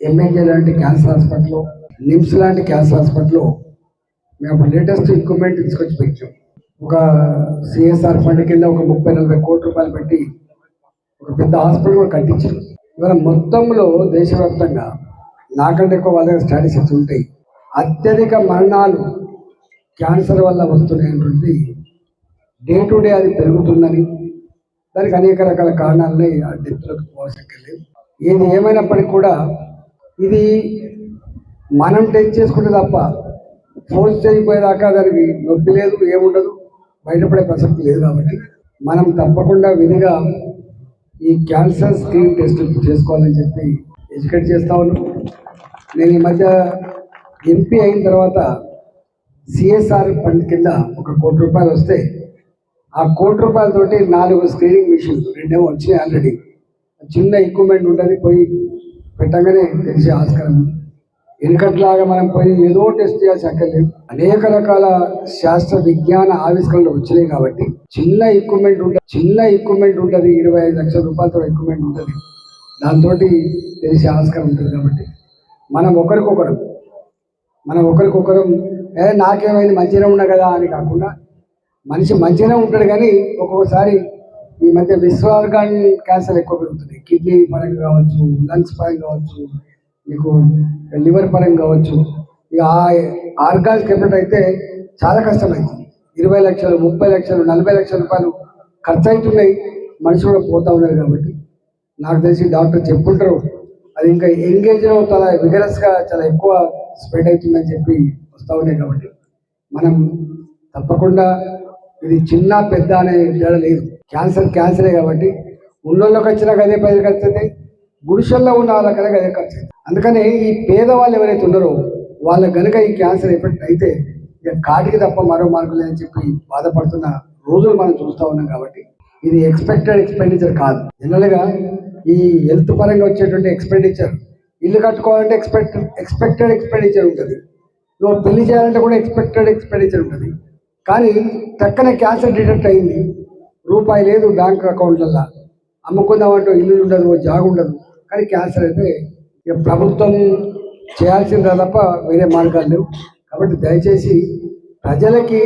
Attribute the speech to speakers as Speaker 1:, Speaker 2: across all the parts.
Speaker 1: MNJ లాంటి cancer హాస్పిటల్లో, నిమ్స్ లాంటి క్యాన్సర్ హాస్పిటల్లో మేము లేటెస్ట్ ఎక్విప్మెంట్ తీసుకొచ్చి పెట్టాం. ఒక సిఎస్ఆర్ ఫండ్ కింద ఒక 30-40 కోట్ల రూపాయలు పెట్టి ఒక పెద్ద హాస్పిటల్ కూడా కట్టించారు. ఇవాళ మొత్తంలో దేశవ్యాప్తంగా నాకంటే ఎక్కువ వాళ్ళ దగ్గర స్టాటిస్టిక్స్ ఉంటాయి. అత్యధిక మరణాలు క్యాన్సర్ వల్ల వస్తున్నాయనేటువంటి డే టు డే అది పెరుగుతుందని, దానికి అనేక రకాల కారణాలని ఆ డెత్లోకి పోవసక్కర్లేదు. ఏది ఏమైనప్పటికీ కూడా ఇది మనం టెస్ట్ చేసుకుంటే తప్ప ఫోర్స్ చేయకపోయేదాకా దానికి నొప్పి లేదు, ఏముండదు, బయటపడే ప్రసక్తి లేదు. కాబట్టి మనం తప్పకుండా విధిగా ఈ క్యాన్సర్ స్క్రీన్ టెస్ట్ చేసుకోవాలని చెప్పి ఎడ్యుకేట్ చేస్తా ఉన్నాం. నేను ఈ మధ్య ఎంపీ అయిన తర్వాత సిఎస్ఆర్ ఫండ్ కింద ఒక 1 కోటి రూపాయలు వస్తే ఆ 1 కోటి రూపాయలతోటి 4 స్క్రీనింగ్ మిషన్లు 2 వచ్చినాయి ఆల్రెడీ. చిన్న ఎక్విప్మెంట్ ఉంటుంది, పోయి పెట్టగానే తెలిసే ఆస్కారం ఉంది. వెనుకట్లాగా మనం పోయి ఏదో టెస్ట్ చేయాల్సి అక్కర్లేదు. అనేక రకాల శాస్త్ర విజ్ఞాన ఆవిష్కరణలు వచ్చినాయి కాబట్టి చిన్న ఎక్విప్మెంట్ ఉంటుంది. 25 లక్షల రూపాయలతో ఎక్విప్మెంట్ ఉంటుంది. దాంతో తెలిసే ఆస్కారం ఉంటుంది. కాబట్టి మనం ఒకరికొకరం నాకేమైంది మంచిగా ఉన్నా కదా అని కాకుండా, మనిషి మంచిగానే ఉంటాడు కానీ ఒక్కొక్కసారి ఈ మధ్య విశ్వార్గాన్ క్యాన్సర్ ఎక్కువ పెరుగుతుంది. కిడ్నీ పరంగా కావచ్చు, లంగ్స్ పరంగా కావచ్చు, మీకు లివర్ పరంగా కావచ్చు. ఇక ఆ ఆర్గాన్స్కి ఎఫెక్ట్ అయితే చాలా కష్టమవుతుంది. 20 లక్షలు, 30 లక్షలు, 40 లక్షల రూపాయలు ఖర్చు అవుతున్నాయి. మనిషి కూడా పోతూ ఉన్నారు. కాబట్టి నాకు తెలిసి డాక్టర్ చెప్పుంటారు, అది ఇంకా ఎంగేజ్లో చాలా విగరస్గా చాలా ఎక్కువ స్ప్రెడ్ అవుతుందని చెప్పి వస్తూ ఉన్నాయి. కాబట్టి మనం తప్పకుండా ఇది చిన్న పెద్ద అనే తేడా లేదు. క్యాన్సరే కాబట్టి ఉన్నోళ్ళకి వచ్చినా అదే 10 ఖర్చు అవుతాయి, గుడిసెల్లో ఉన్న వాళ్ళకైనా అదే ఖర్చు అవుతుంది. అందుకని ఈ పేదవాళ్ళు ఎవరైతే ఉన్నారో వాళ్ళకి కనుక ఈ క్యాన్సర్ ఎఫెక్ట్ అయితే ఇక కాటికి తప్ప మరో మార్గం లేదని చెప్పి బాధపడుతున్న రోజులు మనం చూస్తూ ఉన్నాం. కాబట్టి ఇది ఎక్స్పెక్టెడ్ ఎక్స్పెండిచర్ కాదు. జనరల్గా ఈ హెల్త్ పరంగా వచ్చేటువంటి ఎక్స్పెండిచర్, ఇల్లు కట్టుకోవాలంటే ఎక్స్పెక్టెడ్ ఎక్స్పెండిచర్ ఉంటుంది. నువ్వు పెళ్లి చేయాలంటే కూడా ఎక్స్పెక్టెడ్ ఎక్స్పెండిచర్ ఉంటుంది. కానీ టక్కనే క్యాన్సర్ డిటెక్ట్ అయింది, రూపాయి లేదు బ్యాంక్ అకౌంట్లల్లో, అమ్ముకుందామంటూ ఇల్లు ఉండదు, జాగు ఉండదు. కానీ క్యాన్సర్ అయితే ఇక ప్రభుత్వం చేయాల్సిందే తప్ప వేరే మార్గాలు లేవు. కాబట్టి దయచేసి ప్రజలకి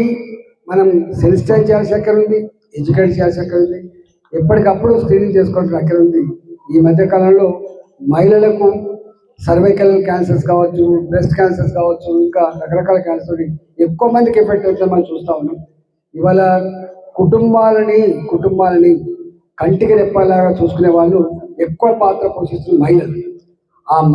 Speaker 1: మనం సెన్సిటైజ్ చేయాల్సిన అక్కడ ఉంది, ఎడ్యుకేట్ చేయాల్సిన అక్కడ ఉంది, ఎప్పటికప్పుడు స్క్రీనింగ్ చేసుకోవాల్సిన అక్కడ ఉంది. ఈ మధ్యకాలంలో మహిళలకు సర్వైకల్ క్యాన్సర్స్ కావచ్చు, బ్రెస్ట్ క్యాన్సర్స్ కావచ్చు, ఇంకా రకరకాల క్యాన్సర్ ఎక్కువ మందికి ఎఫెక్ట్ అవుతుందని మనం చూస్తూ ఉన్నాం. ఇవాళ కుటుంబాలని కంటికి రెప్పలాగా చూసుకునే వాళ్ళు ఎక్కువ పాత్ర పోషిస్తున్న మహిళలు. ఆ